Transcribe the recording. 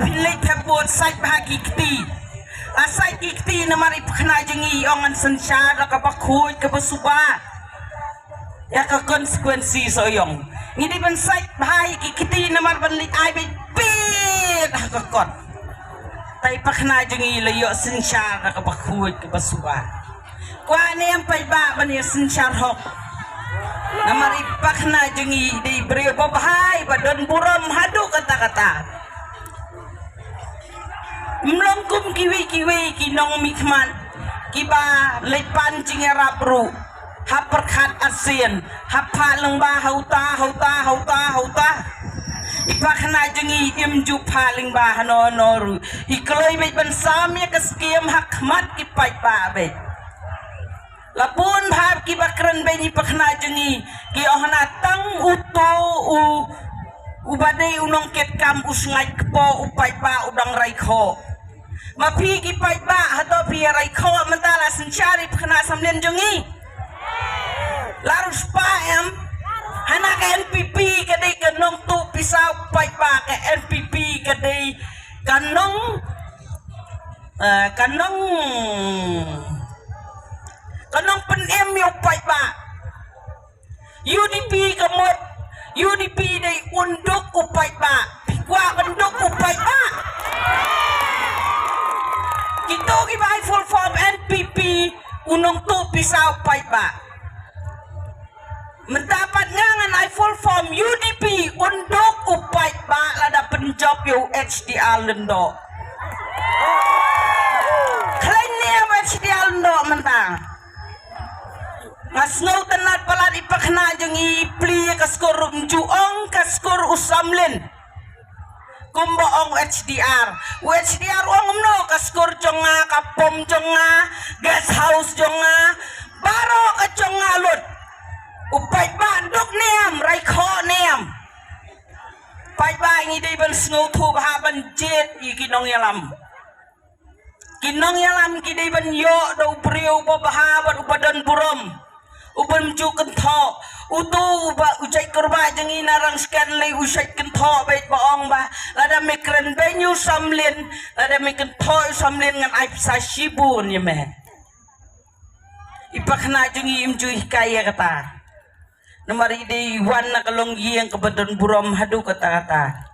pilih terbuat sai bahagi kiti asai kiti namari kena jengi ongan sensara ke pakui ke besuba ya ke konsekuensi soyong ini ban sai bahagi kiti namar balik ai pit ke kon tai pakna jengi layo sensara ke pakui ke besuba kwa ne yang pai ba bani sensar hok namari pakna jengi di beri babahai badon buram hadu kata-kata melongkum kiwi kinong mikman kiba lepan cingerapru haperkat asien hapaleng ba hauta ipakna jengi imju paling ba noru ikloi me ban samya kaskiem hakmat kipai pa be lapun bhab ki bakran be ni pakna jengi ki ohna tang uto u badai unong ket kam usngai kpo upai pa udang raikho mapi ki pai ba hato pi raikho mentala sencari pakna samlen jengi larus paem hana ka NPP kadai kanong tu pisau pai pa ka NPP kadai kanong penem yo pai ba UDP kamot UDP dai unduk upai ba pikwa unduk upai ba kito ki bai full form NPP unong tu pisau pai ba mendapat ngangan ai full form UDP unduk upai ba lada penjob yo HDR lendo klainya HDR lendo mentang ngasnau tenat palat ipakna jengi pli kaskor juong kaskor usamlin kumbaong HDR uang no kaskor jonga kapom jonga guest house jonga baro ke jonga lut upai banduk neam raikho neam pai ba ngi dei ban snow thu ba ban jet ikinong yalam ki dei ban yo do priu bo ba upadan burom uban ju kentho utu ba ujai kurba jengi narang scan lay usai kentho bait baong ba lada mikren benyu samlin lada mikentho samlin ngan ai sa shibun ye me ipakna jengi imju kaya kata namari di wan na kalong yang kebedan buram hadu kata-kata